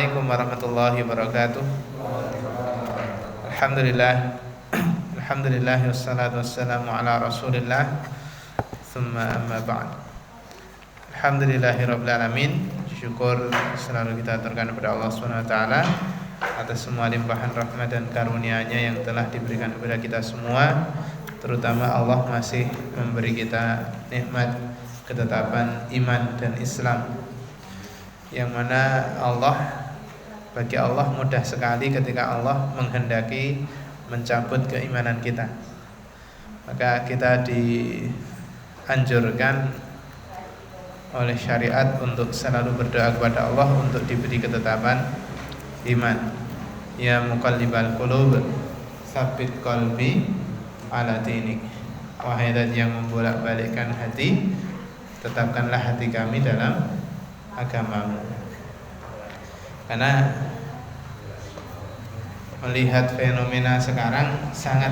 Assalamualaikum warahmatullahi wabarakatuh. Alhamdulillah. Alhamdulillah wassalatu wassalamu ala Rasulillah. Tsumma amma ba'd. Alhamdulillahirabbil alamin. Syukur selalu kita aturkan kepada Allah Subhanahu wa taala atas semua limpahan rahmat dan karunia-Nya yang telah diberikan kepada kita semua. Terutama Allah masih memberi kita nikmat ketetapan iman dan Islam, yang mana bagi Allah mudah sekali ketika Allah menghendaki mencabut keimanan kita. Maka kita dianjurkan oleh syariat untuk selalu berdoa kepada Allah untuk diberi ketetapan iman. Ya muqallibal qulub, tsabbit qalbi ala dinik. Wahai zat yang membolak-balikkan hati, tetapkanlah hati kami dalam agamamu. Karena melihat fenomena sekarang sangat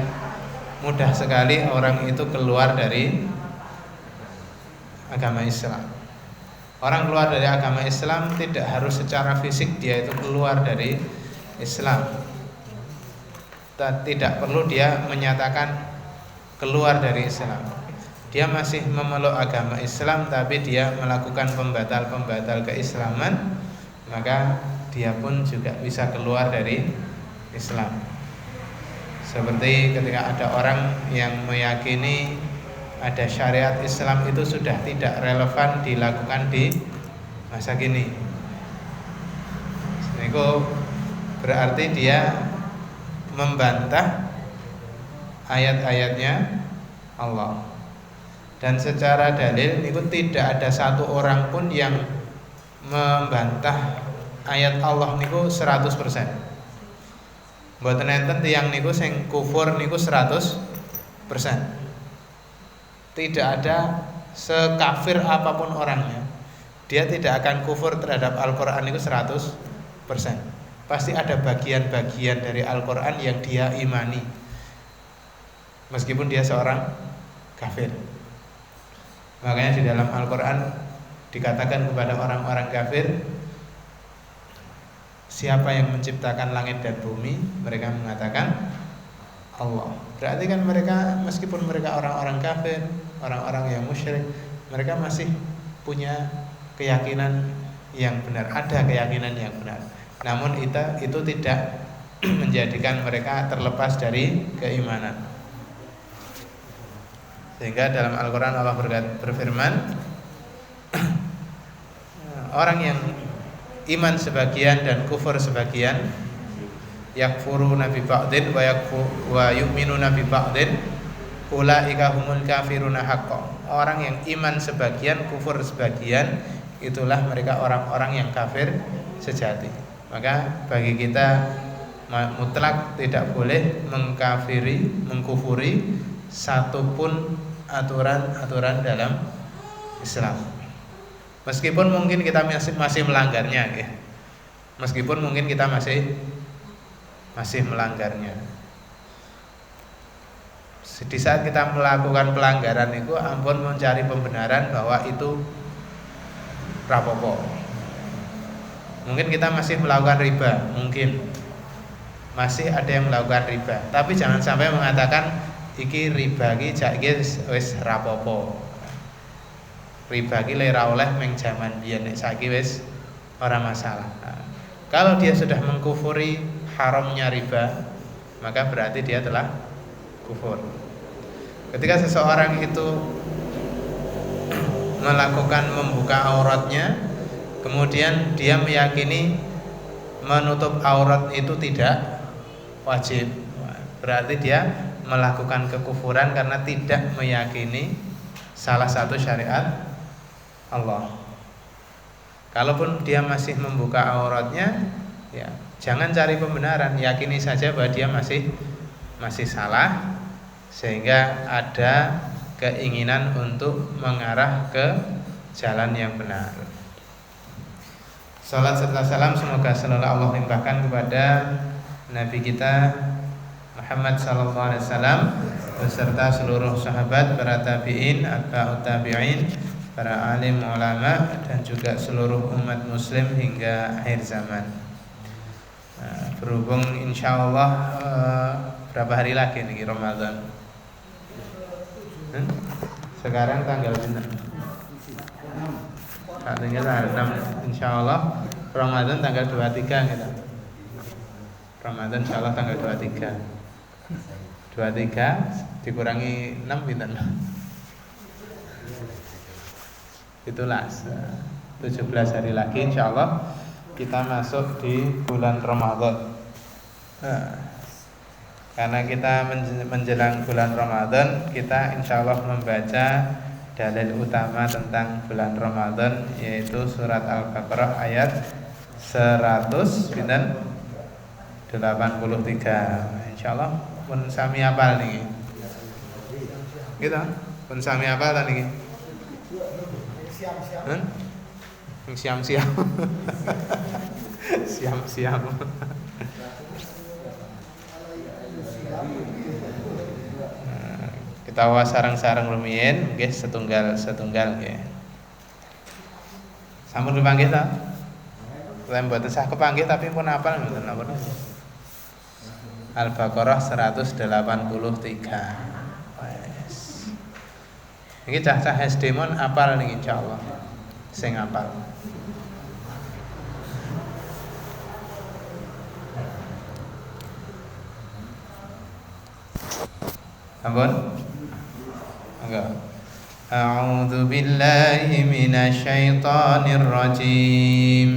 mudah sekali orang itu keluar dari agama Islam. Orang keluar dari agama Islam tidak harus secara fisik dia itu keluar dari Islam. Tidak perlu dia menyatakan keluar dari Islam. Dia masih memeluk agama Islam, tapi dia melakukan pembatal-pembatal keislaman, maka dia pun juga bisa keluar dari Islam. Seperti ketika ada orang yang meyakini ada syariat Islam itu sudah tidak relevan dilakukan di masa kini. Itu berarti dia membantah ayat-ayatnya Allah. Dan secara dalil itu tidak ada satu orang pun yang membantah ayat Allah niku 100%. Mboten enten tiyang niku sing kufur niku 100%. Tidak ada sekafir apapun orangnya, dia tidak akan kufur terhadap Al-Qur'an niku 100%. Pasti ada bagian-bagian dari Al-Qur'an yang dia imani, meskipun dia seorang kafir. Makanya di dalam Al-Quran dikatakan kepada orang-orang kafir, siapa yang menciptakan langit dan bumi? Mereka mengatakan Allah. Berarti kan mereka, meskipun mereka orang-orang kafir, orang-orang yang musyrik, mereka masih punya keyakinan yang benar, ada keyakinan yang benar. Namun itu tidak menjadikan mereka terlepas dari keimanan. Sehingga dalam Al-Quran Allah berfirman, orang yang iman sebagian dan kufur sebagian, yakfuruna bi ba'din wa yu'minuna bi ba'din, ulaika humul kafiruna haqqan. Orang yang iman sebagian, kufur sebagian, itulah mereka orang-orang yang kafir sejati. Maka bagi kita mutlak tidak boleh mengkufuri satupun aturan-aturan dalam Islam. Meskipun mungkin kita masih melanggarnya, ya. Meskipun mungkin kita masih melanggarnya. Di saat kita melakukan pelanggaran itu, ampun mencari pembenaran bahwa itu rapopo. Mungkin kita masih melakukan riba, mungkin masih ada yang melakukan riba, tapi jangan sampai mengatakan iki riba iki jak iki wis rapopo. Riba iki lera oleh meng jaman biyen, nek saiki wis ora masalah. Nah, kalau dia sudah mengkufuri haramnya riba, maka berarti dia telah kufur. Ketika seseorang itu melakukan membuka auratnya, kemudian dia meyakini menutup aurat itu tidak wajib, berarti dia melakukan kekufuran karena tidak meyakini salah satu syariat Allah. Kalaupun dia masih membuka auratnya, ya jangan cari pembenaran, yakini saja bahwa dia masih salah, sehingga ada keinginan untuk mengarah ke jalan yang benar. Salat serta salam semoga selalu Allah limpahkan kepada Nabi kita Muhammad sallallahu alaihi wasallam beserta seluruh sahabat, para tabi'in, atba'ut tabi'in, para alim ulama dan juga seluruh umat muslim hingga akhir zaman. Nah, berhubung insyaallah berapa hari lagi nih Ramadan? Sekarang tanggal berapa? Saat ini tanggal 6. Insyaallah Ramadan tanggal 23 kita. Ramadan insyaallah tanggal 23. 23 dikurangi 6 pinten? Itulah 17 hari lagi insyaallah kita masuk di bulan Ramadan. Karena kita menjelang bulan Ramadan, kita insyaallah membaca dalil utama tentang bulan Ramadan, yaitu surat Al-Baqarah ayat 183. Insyaallah pun sami apal niki. Gitu. Pun sami apal ta niki? Siam-siam. Siam-siam. Kita wawas sareng-sareng rumiyin nggih setunggal nggih. Sampun dipanggih ta? Saya mboten sah kepanggih tapi pun hafal mboten napa. Al-Baqarah 183. Wes. Iki cah-cah SD mon hafal niki insyaallah. Sing hafal. Ampun? Enggak. A'udzu billahi minasy syaithanir rajim.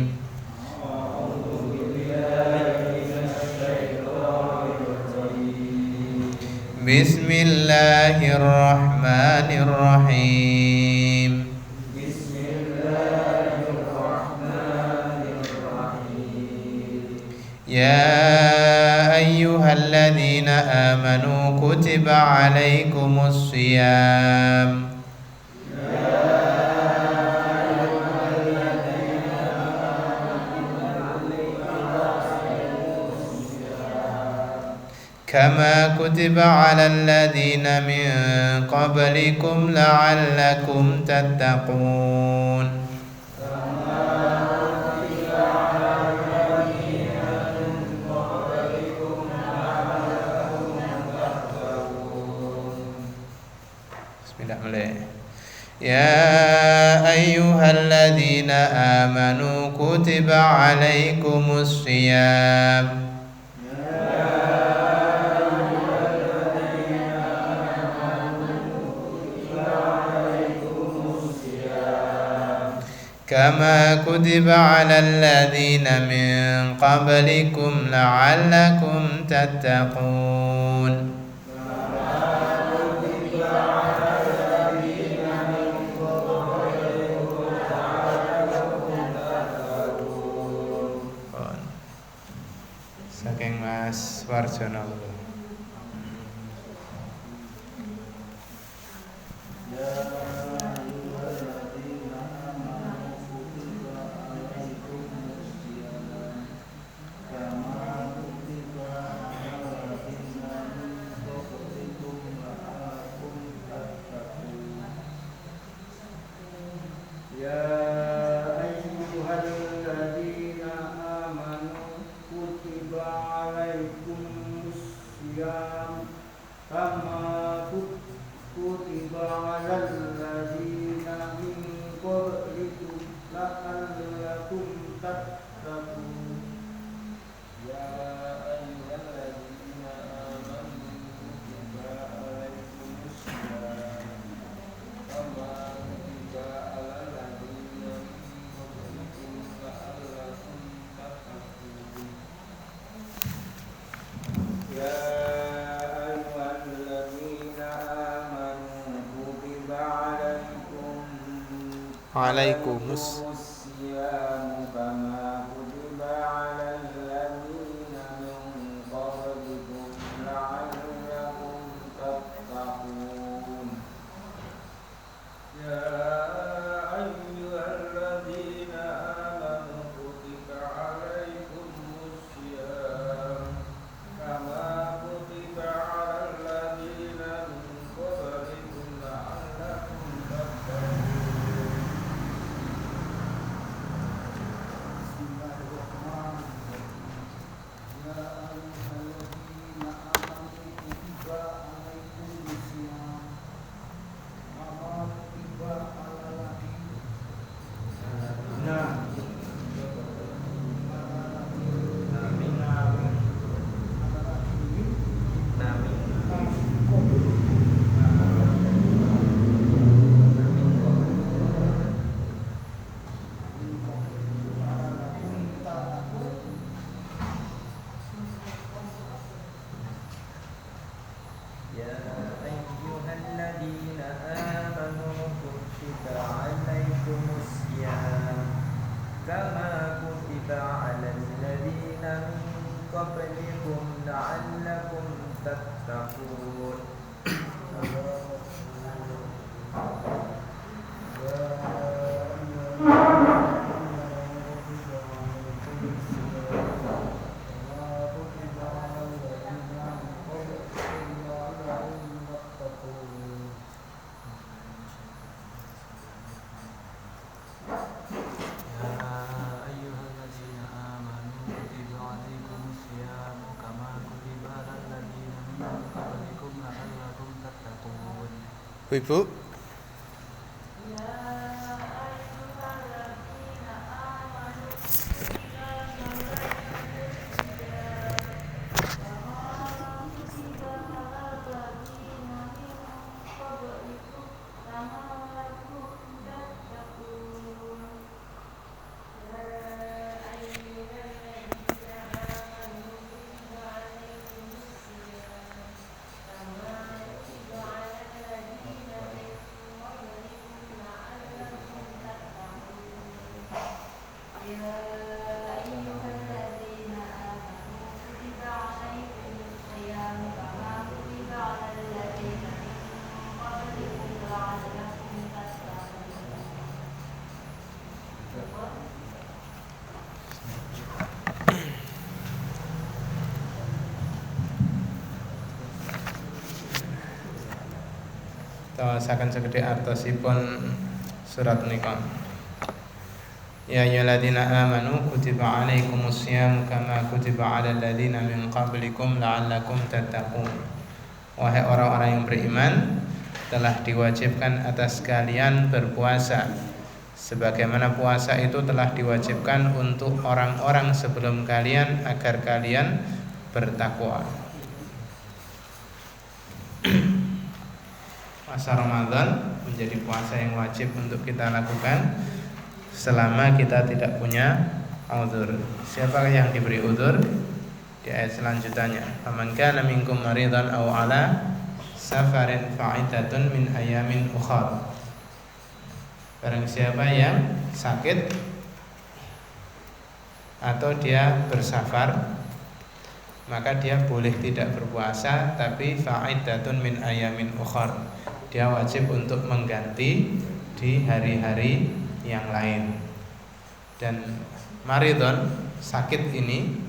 Bismillahirrahmanirrahim. Ya ayyuhalladzina amanu kutiba alaikumus shiyam. Kama kutiba alal ladzina min qablikum la'allakum tattaqun. Ya ayyuhalladzina amanu kutiba alaikumus shiyam. Kama kutiba alal ladzina min qablikum la'allakum tattaqun. Saking Mas Warjono. Alaikumus قبلكم لعلكم تتقون Ibu. Tawasaken segede artosipun surat menika. Ya ayyuhalladzina amanu kutiba alaikumusyamu kama kutiba alal ladzina min qablikum la'allakum tattaqun. Wahai orang-orang yang beriman, telah diwajibkan atas kalian berpuasa sebagaimana puasa itu telah diwajibkan untuk orang-orang sebelum kalian agar kalian bertakwa. Puasa Ramadan menjadi puasa yang wajib untuk kita lakukan selama kita tidak punya uzur. Siapa yang diberi uzur? Di ayat selanjutnya, faman kana minkum maridan aw ala safarin fa'iddatun min ayamin ukhra. Barang siapa yang sakit atau dia bersafar, maka dia boleh tidak berpuasa, tapi fa'iddatun min ayamin ukhra, dia wajib untuk mengganti di hari-hari yang lain. Dan maridon, sakit ini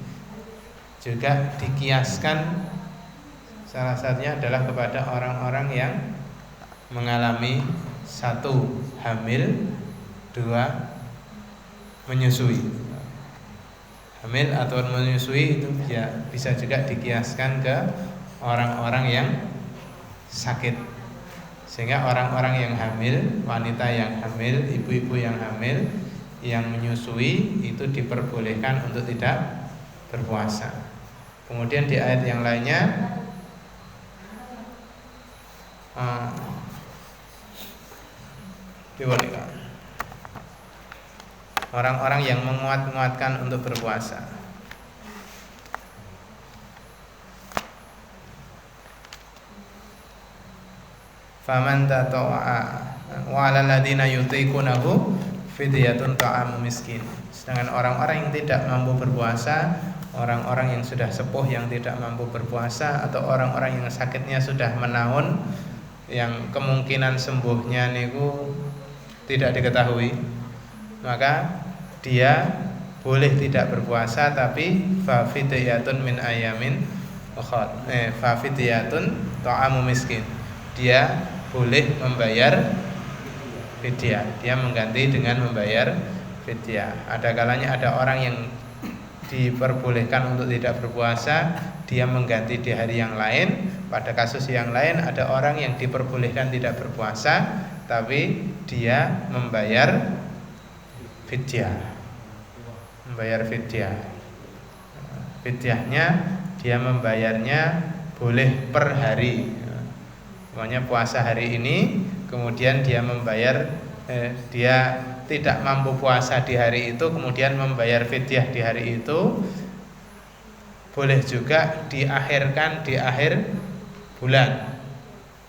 juga dikiaskan salah satunya adalah kepada orang-orang yang mengalami satu hamil, dua menyusui. Hamil atau menyusui itu ya bisa juga dikiaskan ke orang-orang yang sakit. Sehingga orang-orang yang hamil, wanita yang hamil, ibu-ibu yang hamil, yang menyusui itu diperbolehkan untuk tidak berpuasa. Kemudian di ayat yang lainnya orang-orang yang menguat-nguatkan untuk berpuasa. Faman tata'a wa 'alal ladzina yutiqunahu fidyatun ta'amu miskin. Sedangkan orang-orang yang tidak mampu berpuasa, orang-orang yang sudah sepuh yang tidak mampu berpuasa, atau orang-orang yang sakitnya sudah menaun, yang kemungkinan sembuhnya niku tidak diketahui, maka dia boleh tidak berpuasa, tapi fa fidyatun min ayamin ukhra. Fa fidyatun ta'amu miskin. Dia boleh membayar fidyah, dia mengganti dengan membayar fidyah. Ada kalanya ada orang yang diperbolehkan untuk tidak berpuasa, dia mengganti di hari yang lain. Pada kasus yang lain ada orang yang diperbolehkan tidak berpuasa, tapi dia membayar fidyah. Membayar fidyah. Fidyahnya dia membayarnya boleh per hari. Pokoknya puasa hari ini, kemudian dia membayar, dia tidak mampu puasa di hari itu, kemudian membayar fidyah di hari itu. Boleh juga diakhirkan di akhir bulan.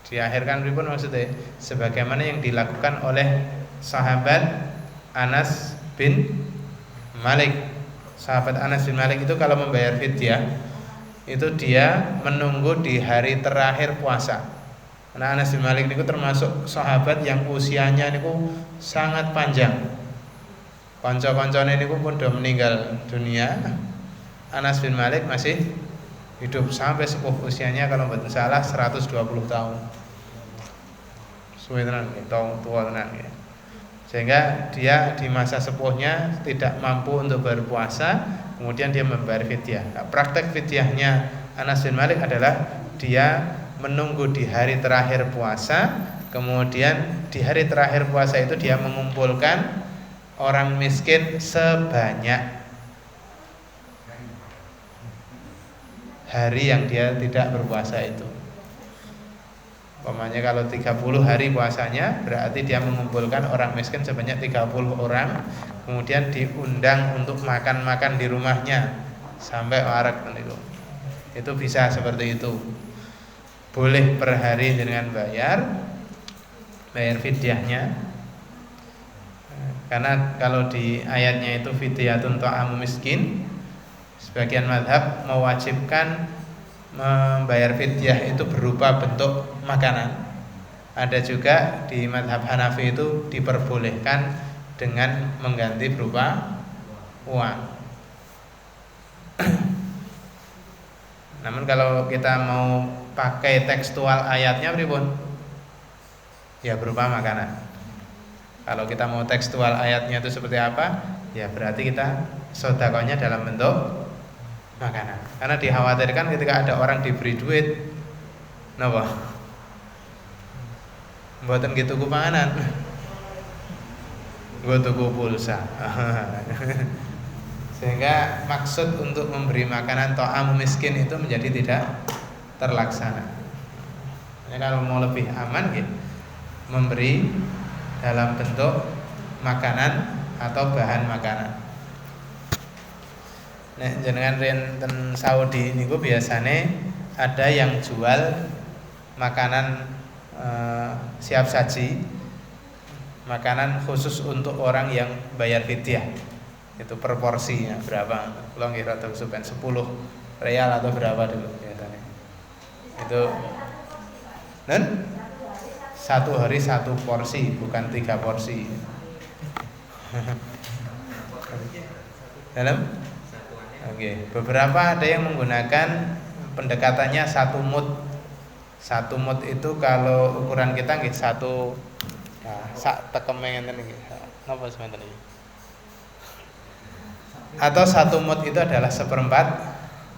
Diakhirkan pripun maksudnya? Sebagaimana yang dilakukan oleh sahabat Anas bin Malik. Sahabat Anas bin Malik itu kalau membayar fidyah itu dia menunggu di hari terakhir puasa. Karena Anas bin Malik itu termasuk sahabat yang usianya niku sangat panjang. Kanca-kancane niku pun sudah meninggal dunia. Anas bin Malik masih hidup sampai sepuh usianya kalau tidak salah 120 tahun. Suwe tenan nggih, tua tenan nggih. Sehingga dia di masa sepuhnya tidak mampu untuk berpuasa, kemudian dia membayar fidyah. Nah, praktek fidyahnya Anas bin Malik adalah dia menunggu di hari terakhir puasa, kemudian di hari terakhir puasa itu dia mengumpulkan orang miskin sebanyak hari yang dia tidak berpuasa itu. Umpamanya kalau 30 hari puasanya, berarti dia mengumpulkan orang miskin sebanyak 30 orang, kemudian diundang untuk makan-makan di rumahnya sampai warak itu. Itu bisa seperti itu. Boleh per hari dengan bayar fidyahnya. Karena kalau di ayatnya itu fidyatun ta'amu miskin, sebagian mazhab mewajibkan membayar fidyah itu berupa bentuk makanan. Ada juga di mazhab Hanafi itu diperbolehkan dengan mengganti berupa uang. Namun kalau kita mau pakai tekstual ayatnya pripun? Ya berupa makanan. Kalau kita mau tekstual ayatnya itu seperti apa? Ya berarti kita sedekahnya dalam bentuk makanan. Karena dikhawatirkan ketika ada orang diberi duit, napa? Mboten gitu tuku panganan. Nggo tuku pulsa. Sehingga maksud untuk memberi makanan ta'am miskin itu menjadi tidak terlaksana. Ya, kalau mau lebih aman gitu, memberi dalam bentuk makanan atau bahan makanan. Nek jenengan renten Saudi niku biasane ada yang jual makanan siap saji, makanan khusus untuk orang yang bayar fidyah. Itu per porsinya berapa? Kalau nggih rada supen 10 real atau berapa dulu biasanya. Itu satu hari satu porsi, bukan 3 porsi. Dalam? Oke, beberapa ada yang menggunakan pendekatannya 1 mud. 1 mud itu kalau ukuran kita nggih 1 sak tekeme ngenten iki. Napa sementen iki? Atau 1 mud itu adalah 1/4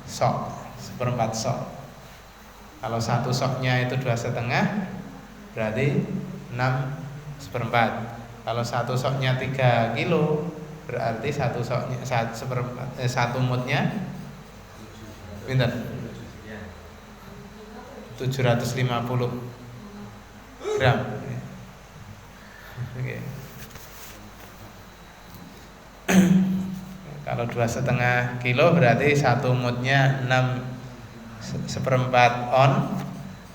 sok. 1/4 sok. Kalau 1 soknya itu 2,5 berarti 6/4. Kalau 1 soknya 3 kilo berarti 1 soknya 1 mudnya pinten? 750 gram. Oke. Kalau 2,5 kilo berarti 1 mudnya 6/4 on.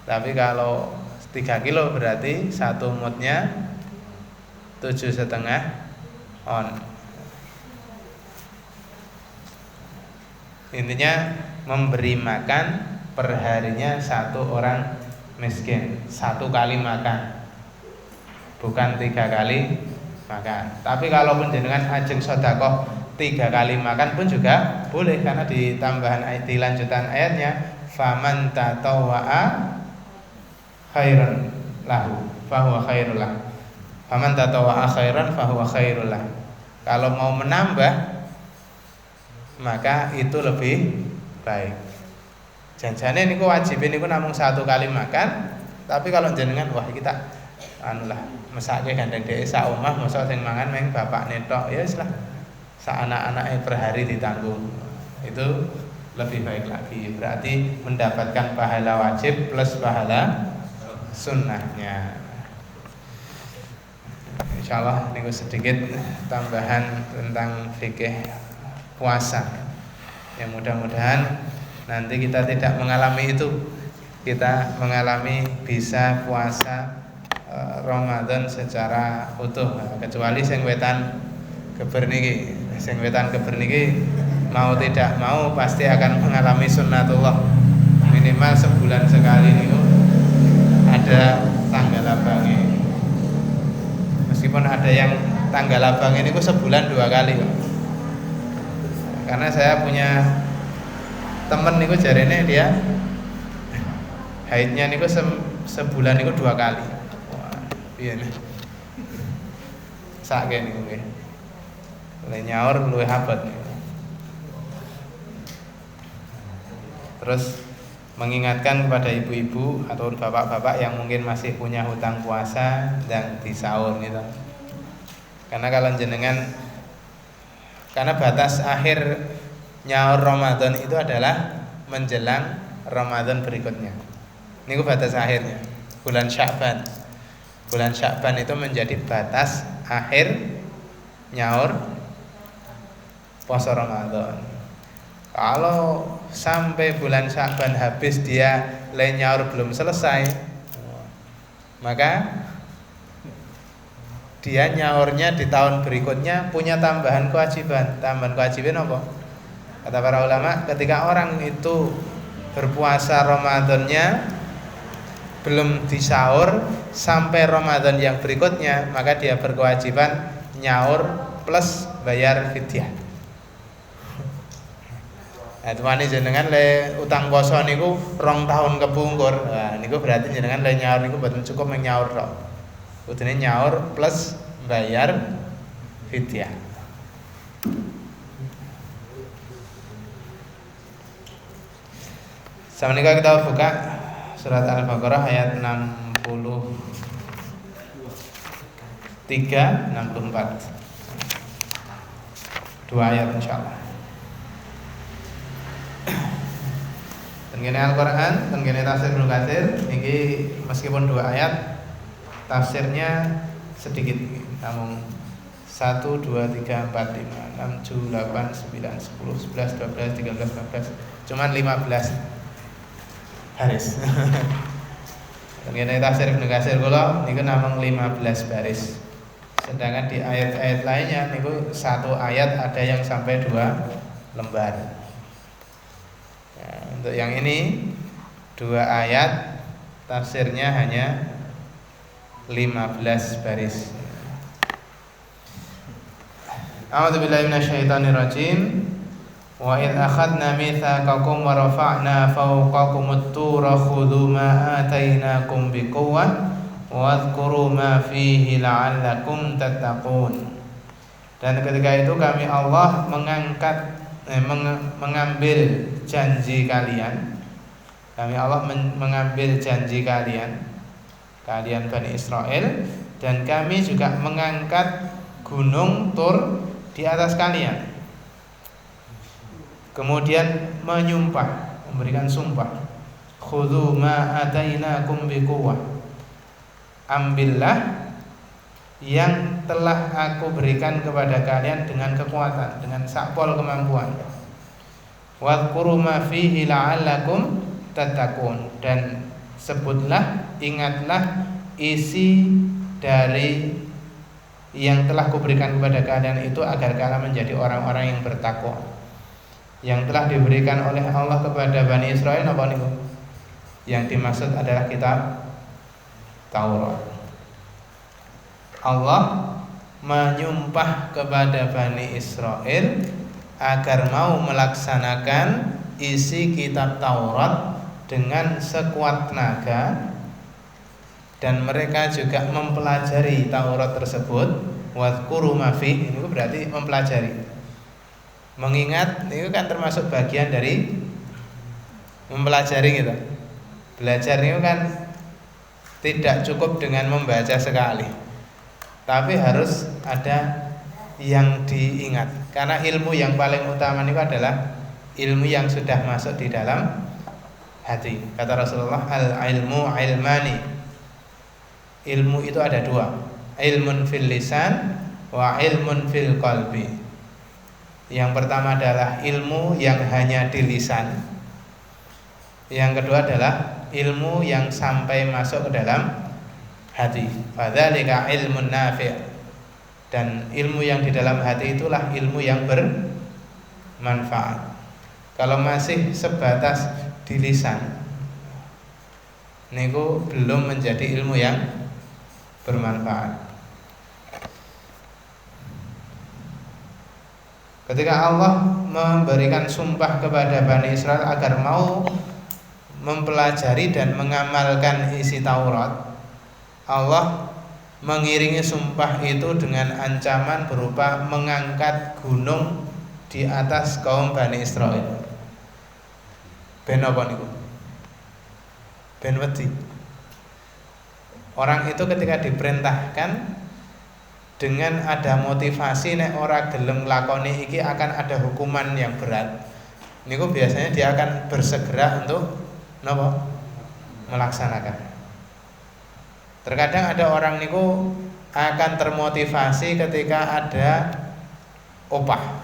Tapi kalau 3 kilo berarti 1 mudnya 7,5 on. Intinya memberi makan perharinya 1 orang miskin, 1 kali makan, bukan 3 kali makan. Tapi kalaupun jenengan ajeng sedekah 3 kali makan pun juga boleh, karena di tambahan ayat, di lanjutan ayatnya faman tatawwa'a khairan lahu fahuwa khairul lah. Faman tatawwa'a khairan fahuwa khairul lah. Kalau mau menambah maka itu lebih baik. Janjane niku wajib niku namung 1 kali makan, tapi kalau jenengan wah kita anulah mesake gandeng dhewe sak omah mosok sing mangan meng bapak netok, ya wis lah. Sak anak-anake per hari ditanggung. Itu lebih baik lagi. Berarti mendapatkan pahala wajib plus pahala sunnahnya. Insyaallah niku sedikit tambahan tentang fikih puasa. Yang mudah-mudahan nanti kita tidak mengalami itu. Kita mengalami bisa puasa Ramadan secara utuh, kecuali sing wetan keber niki. Sing wetan keber niki mau tidak mau pasti akan mengalami sunnatullah. Minimal sebulan sekali niku ada tanggal abangnya. Meskipun ada yang tanggal abang ini sebulan 2 kali Pak. Karena saya punya temen niku jarene dia haidnya niku sebulan niku 2 kali. Wah, piye nih? Sak kene niku nggih. Le nyaur luwih abot niku. Terus mengingatkan kepada ibu-ibu atau bapak-bapak yang mungkin masih punya hutang puasa dan di sahur gitu. Karena kalau jenengan, karena batas akhir nyaur Ramadan itu adalah menjelang Ramadan berikutnya. Ini batas akhirnya, bulan Sya'ban. Bulan Sya'ban itu menjadi batas akhir nyaur puasa Ramadan. Kalau sampai bulan Sya'ban habis dia nyaur belum selesai, maka dia nyaurnya di tahun berikutnya punya tambahan kewajiban. Tambahan kewajiban apa? Kata para ulama, ketika orang itu berpuasa Ramadannya belum disaur sampai Ramadan yang berikutnya, maka dia berkewajiban nyaur plus bayar fidyah. Nah, temani jenengan le utang poso niku 2 tahun kepungkur. Nah, niku berarti jenengan le nyaur niku mboten cukup nyaur tok. Kudune nyaur plus bayar fidyah. Semenika kita buka surat Al-Baqarah ayat 63 64. 2 ayat insyaallah. Tengene Al-Qur'an, tengene tafsir Ibnu Katsir niki meskipun 2 ayat tafsirnya sedikit, namun 1 2 3 4 5 6 7 8 9 10 11 12 13 14 cuman 15 baris. Tengene tafsir Ibnu Katsir kula niku namung 15 baris. Sedangkan di ayat-ayat lainnya niku 1 ayat ada yang sampai 2 lembar. Untuk yang ini 2 ayat tafsirnya hanya 15 baris. A'udzubillahi minasyaitonirrajim. Wa idh akhadna mitsaqakum wa rafa'na fawqakumut tura khudhu ma atainakum biquwwah wadhkuru ma fihi la'allakum tattaqun. Dan ketika itu kami Allah mengambil janji kalian. Kami Allah mengambil janji kalian Bani Israel, dan kami juga mengangkat gunung Tur di atas kalian. Kemudian memberikan sumpah. Khudhu ma atainakum biquwwah. Ambillah yang telah aku berikan kepada kalian dengan kekuatan, dengan sakpol kemampuan. Wadhkuru ma fihi la'allakum tattaqun, dan sebutlah, ingatlah isi dari yang telah kuberikan kepada kalian itu agar kalian menjadi orang-orang yang bertakwa. Yang telah diberikan oleh Allah kepada Bani Israel apa niku? Yang dimaksud adalah kitab Taurat. Allah menyumpah kepada Bani Israel agar mau melaksanakan isi kitab Taurat dengan sekuat tenaga, dan mereka juga mempelajari Taurat tersebut. Wadhkuru ma fihi, ini berarti mempelajari. Mengingat itu kan termasuk bagian dari mempelajari gitu. Belajar itu kan tidak cukup dengan membaca sekali, tapi harus ada yang diingat. Karena ilmu yang paling utama itu adalah ilmu yang sudah masuk di dalam hati. Kata Rasulullah, al-ilmu ilmani. Ilmu itu ada 2, ilmun fil lisan wa ilmun fil qalbi. Yang pertama adalah ilmu yang hanya di lisan. Yang kedua adalah ilmu yang sampai masuk ke dalam hati. Fadzalika ilmun nafi'. Dan ilmu yang di dalam hati itulah ilmu yang manfaat. Kalau masih sebatas di lisan, niku belum menjadi ilmu yang bermanfaat. Ketika Allah memberikan sumpah kepada Bani Israel agar mau mempelajari dan mengamalkan isi Taurat, Allah mengiringi sumpah itu dengan ancaman berupa mengangkat gunung di atas kaum Bani Israel. Ben apa niku? Ben wedi. Orang itu ketika diperintahkan dengan ada motivasi nek ora gelem lakoni iki akan ada hukuman yang berat, niku biasanya dia akan bersegera untuk napa? Melaksanakan. Terkadang ada orang niku akan termotivasi ketika ada upah.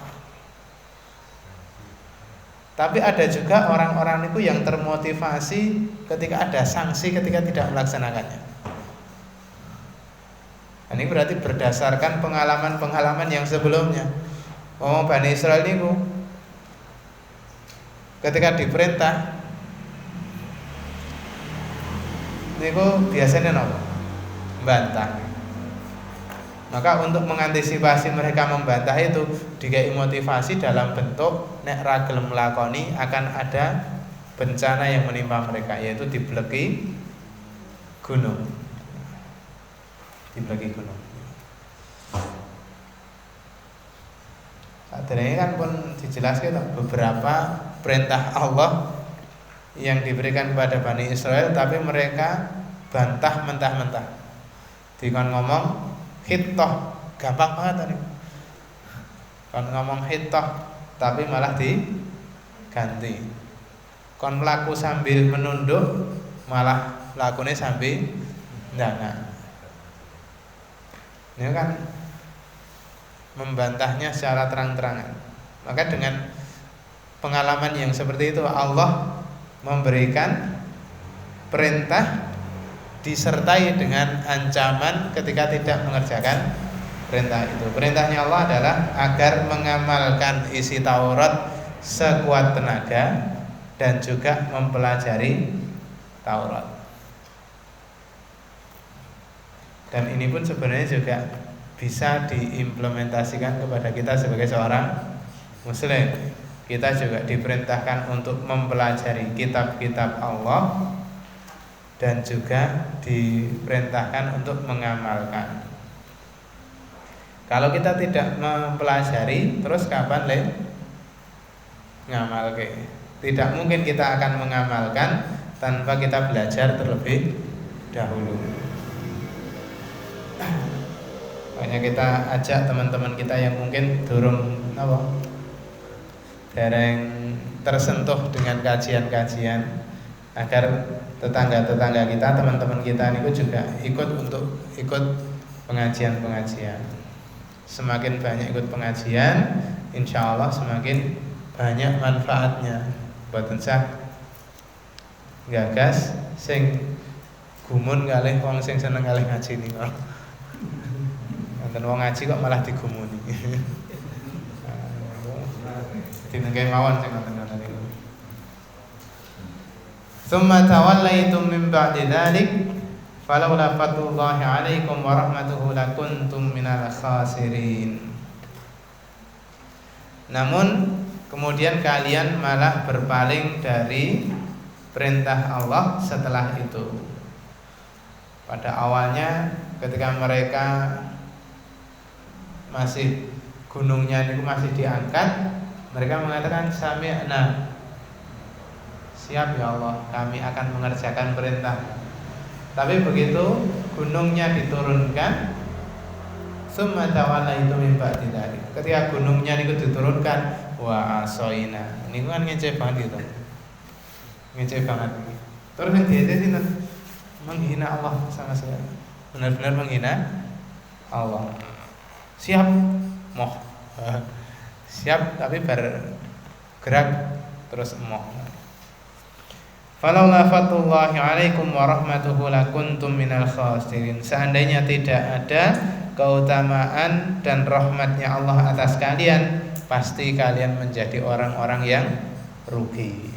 Tapi ada juga orang-orang niku yang termotivasi ketika ada sanksi ketika tidak melaksanakannya. Ini berarti berdasarkan pengalaman-pengalaman yang sebelumnya. Oh, Bani Israel niku ketika diperintah niku biasanya napa? Membantah. Maka untuk mengantisipasi mereka membantah itu dikai motivasi dalam bentuk nek ra gelem melakoni akan ada bencana yang menimpa mereka, yaitu dibeleki gunung. Dibeleki gunung. Saat ini kan pun dijelaskan beberapa perintah Allah yang diberikan kepada Bani Israel, tapi mereka bantah mentah-mentah. Dikon ngomong hittah, gampang banget tadi. Kon ngomong hittah, tapi malah diganti. Kon melaku sambil menunduk, malah lakunya sambil ndangak. Ini kan membantahnya secara terang-terangan. Maka dengan pengalaman yang seperti itu Allah memberikan perintah disertai dengan ancaman ketika tidak mengerjakan perintah itu. Perintahnya Allah adalah agar mengamalkan isi Taurat sekuat tenaga dan juga mempelajari Taurat. Dan ini pun sebenarnya juga bisa diimplementasikan kepada kita sebagai seorang Muslim. Kita juga diperintahkan untuk mempelajari kitab-kitab Allah dan juga diperintahkan untuk mengamalkan. Kalau kita tidak mempelajari, terus kapan ngamalke? Tidak mungkin kita akan mengamalkan tanpa kita belajar terlebih dahulu. Makanya kita ajak teman-teman kita yang mungkin durung dereng tersentuh dengan kajian-kajian, agar tetangga-tetangga kita, teman-teman kita niku juga ikut pengajian-pengajian. Semakin banyak ikut pengajian, insya Allah semakin banyak manfaatnya. Boten sah gagas sing gumun kalih wong sing seneng kalih ngaji niku. Wonten wong ngaji kok malah digumuni. Dinengke mawon sing ngoten-ngoten niku. Tsumma tawallaitum min ba'di dzalik falaula fadlullahi 'alaikum wa rahmatuhu lakuntum minal khasirin. Namun kemudian kalian malah berpaling dari perintah Allah setelah itu. Pada awalnya ketika mereka masih gunungnya itu masih diangkat, mereka mengatakan sami'na, siap ya Allah, kami akan mengerjakan perintah. Tapi begitu gunungnya diturunkan, summa tawallaitum min ba'di dzalik. Ketika gunungnya itu diturunkan, wa asoina. Ini kan ngece banget gitu. Ngece banget. Terus yang dia itu menghina Allah sama sekali. Benar-benar menghina Allah. Siap, moh. Siap tapi bergerak terus moh. Falaula fatullahi 'alaikum wa rahmatuhu lakuntum minal khasirin. Seandainya tidak ada keutamaan dan rahmatnya Allah atas kalian, pasti kalian menjadi orang-orang yang rugi.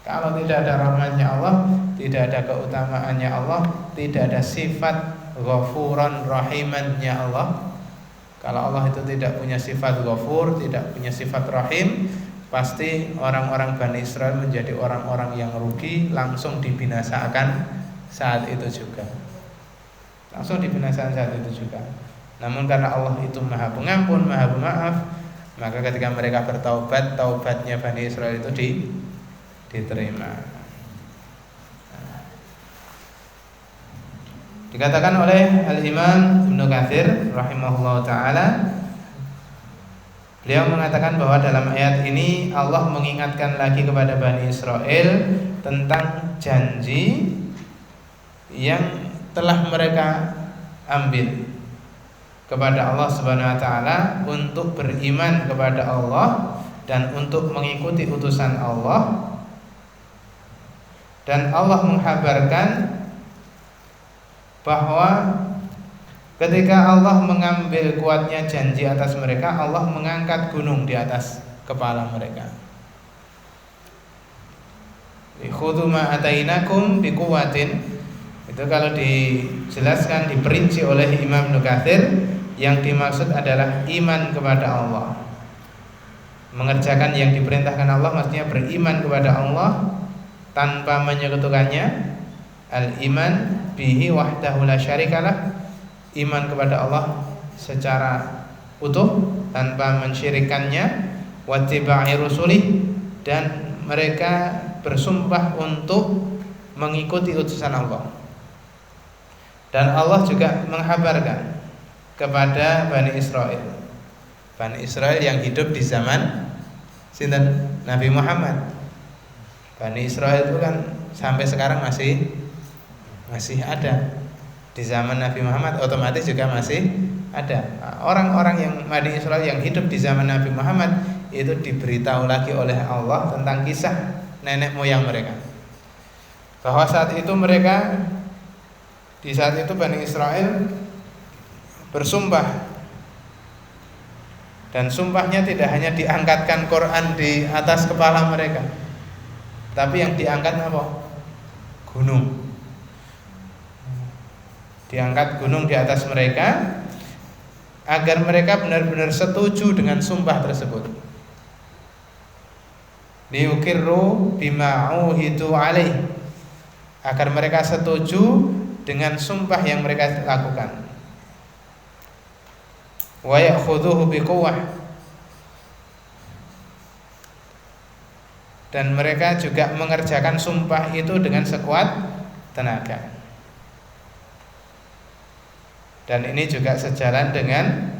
Kalau tidak ada rahmatnya Allah, tidak ada keutamaannya Allah, tidak ada sifat ghafuran rahimannya Allah. Kalau Allah itu tidak punya sifat ghafur, tidak punya sifat rahim, pasti orang-orang Bani Israel menjadi orang-orang yang rugi, langsung dibinasakan saat itu juga. Langsung dibinasakan saat itu juga. Namun karena Allah itu Maha Pengampun, Maha Pemaaf, maka ketika mereka bertaubat, taubatnya Bani Israel itu diterima. Dikatakan oleh Al-Imam Ibnu Katsir rahimahullah ta'ala, beliau mengatakan bahwa dalam ayat ini Allah mengingatkan lagi kepada Bani Israel tentang janji yang telah mereka ambil kepada Allah Subhanahu wa taala untuk beriman kepada Allah dan untuk mengikuti utusan Allah. Dan Allah menghabarkan bahwa ketika Allah mengambil kuatnya janji atas mereka, Allah mengangkat gunung di atas kepala mereka. Khudhu ma atainakum biquwwatin. Itu kalau dijelaskan, diperinci oleh Imam Ibnu Katsir, yang dimaksud adalah iman kepada Allah. Mengerjakan yang diperintahkan Allah maksudnya beriman kepada Allah tanpa menyekutukannya. Al-iman bihi wahdahu la syarikalah, iman kepada Allah secara utuh tanpa mensyirikannya. Wattiba'i rusulih, dan mereka bersumpah untuk mengikuti utusan Allah. Dan Allah juga menghabarkan kepada Bani Israel, Bani Israel yang hidup di zaman sinten? Nabi Muhammad. Bani Israel itu kan sampai sekarang masih ada. Di zaman Nabi Muhammad otomatis juga masih ada. Orang-orang yang Bani Israel yang hidup di zaman Nabi Muhammad itu diberitahu lagi oleh Allah tentang kisah nenek moyang mereka, bahwa di saat itu Bani Israel bersumpah, dan sumpahnya tidak hanya diangkatkan Quran di atas kepala mereka, tapi yang diangkat apa? Gunung. Diangkat gunung di atas mereka agar mereka benar-benar setuju dengan sumpah tersebut. Liuqirru bima uhidu alaih, agar mereka setuju dengan sumpah yang mereka lakukan. Wa ya'khudhuhu biquwwah, dan mereka juga mengerjakan sumpah itu dengan sekuat tenaga. Dan ini juga sejalan dengan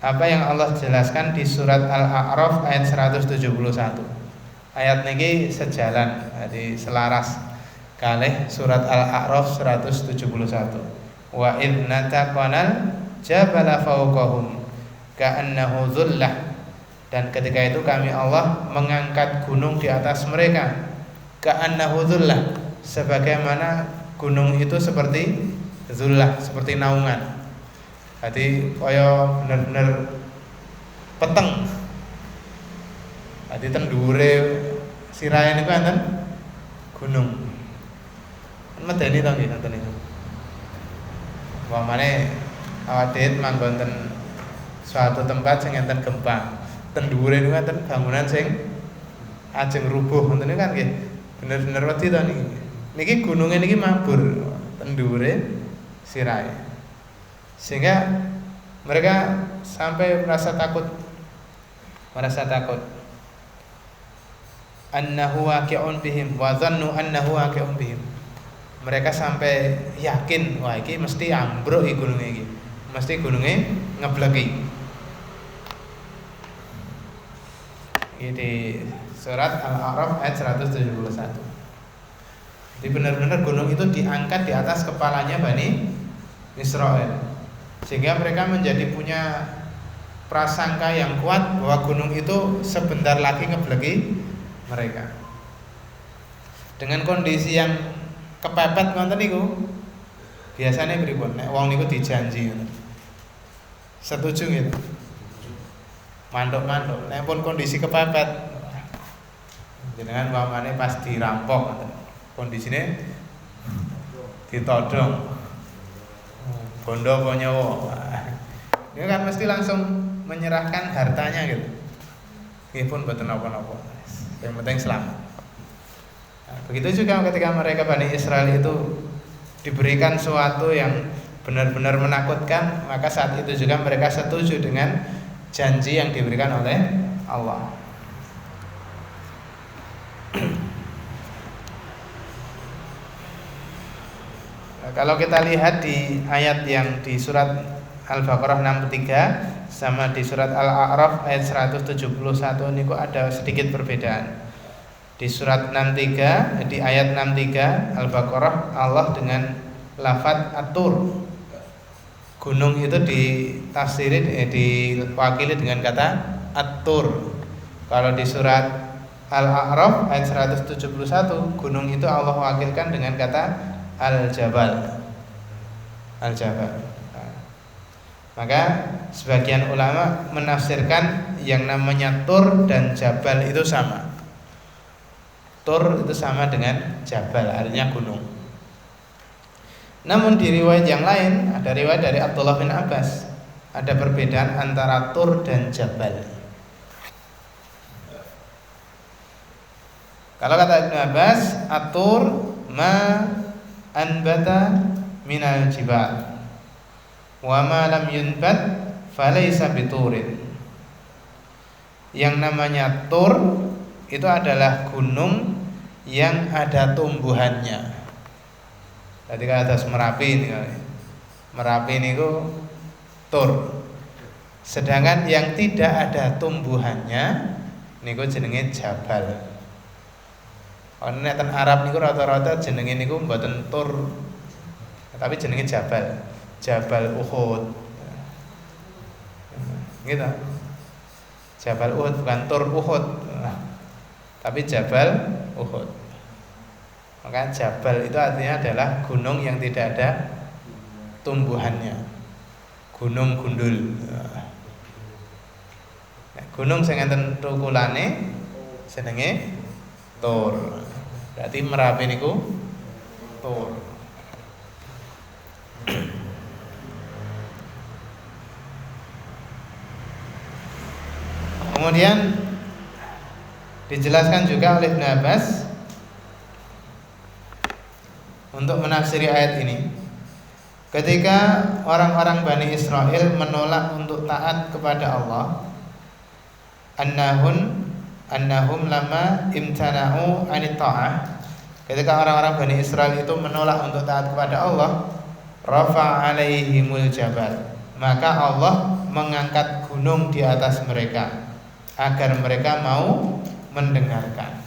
apa yang Allah jelaskan di surat Al-A'raf ayat 171. Ayat niki sejalan, jadi selaras kalih surat Al-A'raf 171. Wa idh nataqanal jabala fawqahum ka'annahu dhullah, dan ketika itu kami Allah mengangkat gunung di atas mereka, ka'annahu dhullah, sebagaimana gunung itu seperti dhullah, seperti naungan. Jadi kaya bener-bener peteng. Jadi tendure sirahe niku enten gunung. Medeni to nggih ngoten niku. Umpamane awak dhewe manggon ten suatu tempat sing enten gempa, tendure niku enten bangunan sing ajeng rubuh ngoten niku kan nggih. Bener-bener wedi to niki. Niki gununge niki mabur tendure sirahe. Sehingga mereka sampai merasa takut annahu waqi'un bihim wa dhannu annahu waqi'un bihim. Mereka sampai yakin, wah iki mesti ambruk iki gununge iki. Mesti gununge ngebleki. Ini di surat Al-A'raf ayat 171. Jadi benar-benar gunung itu diangkat di atas kepalanya Bani Israel, sehingga mereka menjadi punya prasangka yang kuat bahwa gunung itu sebentar lagi ngebleki mereka. Dengan kondisi yang kepepet ngoten niku, biasanya pripun nek wong niku dijanji ngoten. Setuju gitu. mantuk-mantuk. Nek pun kondisi kepepet, jenengan umpamane pas dirampok, kondisine ditodong, bondo apa nyawa. Ini kan mesti langsung menyerahkan hartanya gitu. Nggih pun mboten napa-napa. Yang penting selamat. Nah, begitu juga ketika mereka Bani Israel itu diberikan sesuatu yang benar-benar menakutkan, maka saat itu juga mereka setuju dengan janji yang diberikan oleh Allah. Nah, kalau kita lihat di ayat yang di surat Al-Baqarah 63 sama di surat Al-A'raf ayat 171 ini kok ada sedikit perbedaan. Di surat 63, di ayat 63 Al-Baqarah, Allah dengan lafadz At-Tur, gunung itu ditafsiri diwakili dengan kata At-Tur. Kalau di surat Al-A'raf ayat 171, gunung itu Allah wakilkan dengan kata Al-Jabal. Al-Jabal. Maka sebagian ulama menafsirkan yang namanya Tur dan Jabal itu sama. Tur itu sama dengan Jabal, artinya gunung. Namun di riwayat yang lain, ada riwayat dari Abdullah bin Abbas, ada perbedaan antara Tur dan Jabal. Kalau kata Ibnu Abbas, At-Tur ma anbata minal jibal wa ma lam yunbat falaysa biturin. Yang namanya Tur itu adalah gunung yang ada tumbuhannya. Tadi kan atas Merapi ini, Merapi ini ku Tur. Sedangkan yang tidak ada tumbuhannya niku jenenge Jabal. Ono nek ten Arab niku rata-rata jenenge niku mboten Tur, tapi jenenge Jabal. Jabal Uhud. Gitu. Jabal Uhud bukan Tur Uhud. Tapi Jabal Uhud. Maka Jabal itu artinya adalah gunung yang tidak ada tumbuhannya. Gunung gundul. Nah, gunung sing enten tukulane jenenge Tur. Berarti Merapi niku Tur. Kemudian dijelaskan juga oleh Ibnu Abbas untuk menafsiri ayat ini. Ketika orang-orang Bani Israel menolak untuk taat kepada Allah, annahum lama imtana'u anit ta'ah. Ketika orang-orang Bani Israel itu menolak untuk taat kepada Allah, rafa 'alaihimul jabal, maka Allah mengangkat gunung di atas mereka agar mereka mau mendengarkan.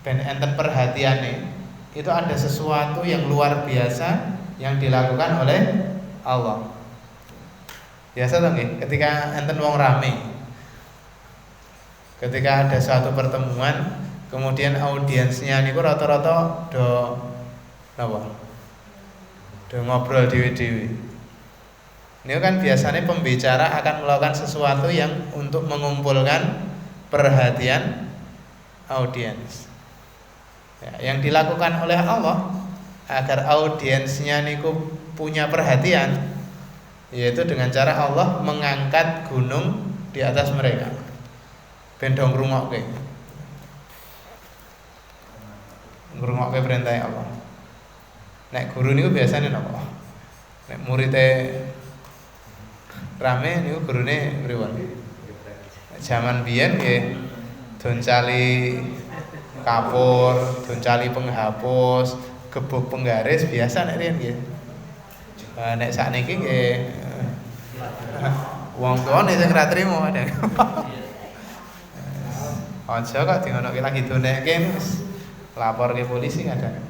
Ben enten perhatiane, itu ada sesuatu yang luar biasa yang dilakukan oleh Allah. Biasa toh nggih, ketika enten wong rame, ketika ada suatu pertemuan, kemudian audiensnya niku rata-rata do napa? Do ngobrol dhewe-dhewe. Ini kan biasanya pembicara akan melakukan sesuatu yang untuk mengumpulkan perhatian audiens. Ya, yang dilakukan oleh Allah agar audiensnya niku punya perhatian, yaitu dengan cara Allah mengangkat gunung di atas mereka. Ben dong ngrungokke. Ngrungokke perintah Allah. Nek guru niku biasanya napa? Nek muridé rame niku gurune pripun? Zaman biyen nggih doncali kapur, doncali penghapus, gebuk penggaris biasa nek riyen nggih. Nek sakniki nggih wong tuane sing ra trimo ada. Aja kok dingonoke lagi donekke wis lapor ke polisi kadang.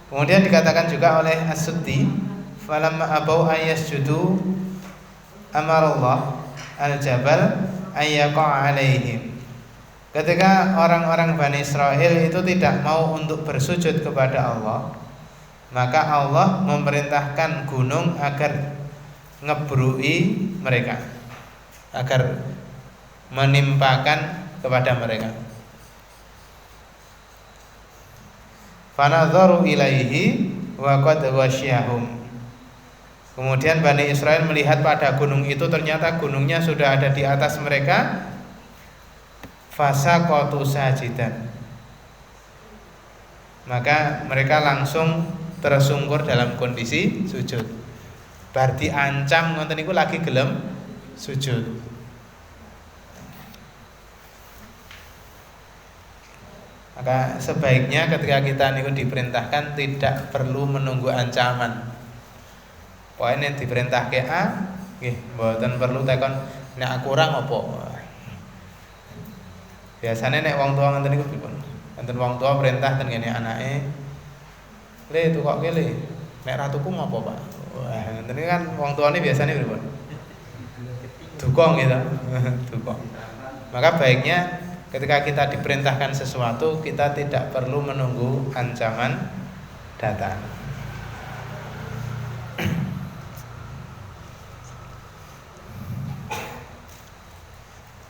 Kemudian dikatakan juga oleh As-Suddi, falamma abau ayasjudu amarallah al-jabal ayyaqa alaihim. Ketika orang-orang Bani Israel itu tidak mau untuk bersujud kepada Allah, maka Allah memerintahkan gunung agar ngebrui mereka, agar menimpakan kepada mereka. Fanadharu ilaihi wa qad wasyahum. Kemudian Bani Israel melihat pada gunung itu, ternyata gunungnya sudah ada di atas mereka. Fasaqatu sajidan, maka mereka langsung tersungkur dalam kondisi sujud. Bar diancam ngoten niku lagi gelem sujud. Maka sebaiknya ketika kita niku diperintahkan tidak perlu menunggu ancaman. Pokoknya diperintahke A, nggih, mboten perlu tekon nek kurang apa. Biasanya nek wong tua ngoten niku pripun? Enten wong tua perintah ten ngene anake, "Le, tukokke le. Nek ra tuku apa, Pak?" Wah, ngoten kan wong tuane biasanya pripun? Dukung gitu. Dukung. Maka baiknya ketika kita diperintahkan sesuatu, kita tidak perlu menunggu ancaman datang.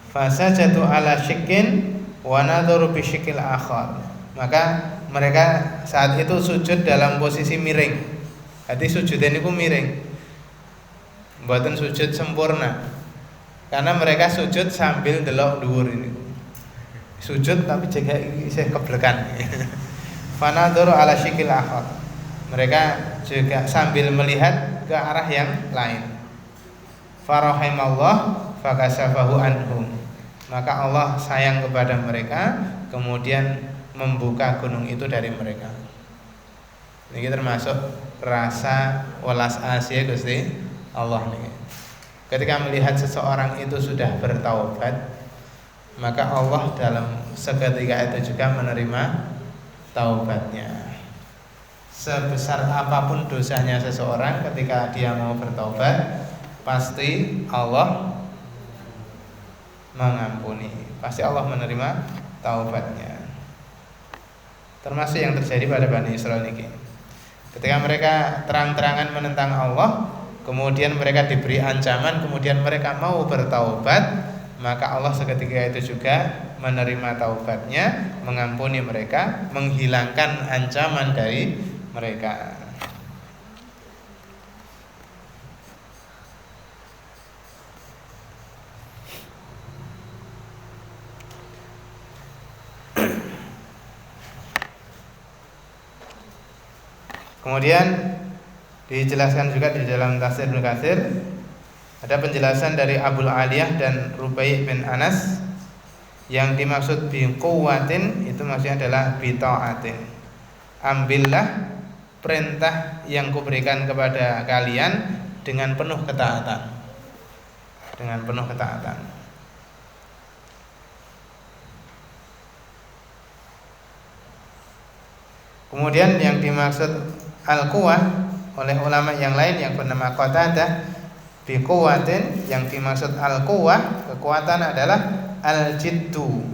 Fasajatu ala syikin wa nadharu bi syikil akhar. Maka mereka saat itu sujud dalam posisi miring. Jadi sujudnya niku miring. Mboten sujud sempurna. Karena mereka sujud sambil delok dhuwur ini. Sujud tapi jaga isih keblekan. Fanadharu ala syikil akhar. Mereka juga sambil melihat ke arah yang lain. Farahimallah fakasafahu anhum. Maka Allah sayang kepada mereka, kemudian membuka gunung itu dari mereka. Ini termasuk rasa welas asih Gusti Allah nih. Ketika melihat seseorang itu sudah bertaubat, maka Allah dalam seketika itu juga menerima taubatnya. Sebesar apapun dosanya seseorang, ketika dia mau bertaubat, pasti Allah mengampuni, pasti Allah menerima taubatnya. Termasuk yang terjadi pada Bani Israil ini. Ketika mereka terang-terangan menentang Allah, kemudian mereka diberi ancaman, kemudian mereka mau bertaubat, maka Allah seketika itu juga menerima taubatnya, mengampuni mereka, menghilangkan ancaman dari mereka. Kemudian dijelaskan juga di dalam tafsir Ibnu Katsir, ada penjelasan dari Abul Aliyah dan Rubai bin Anas, yang dimaksud bi quwwatin itu maksudnya adalah bi ta'atin. Ambillah perintah yang kuberikan kepada kalian dengan penuh ketaatan. Dengan penuh ketaatan. Kemudian yang dimaksud al-quwah oleh ulama yang lain yang bernama Qatadah bi quwwatin, yang dimaksud al-quwah kekuatan adalah al-jiddu,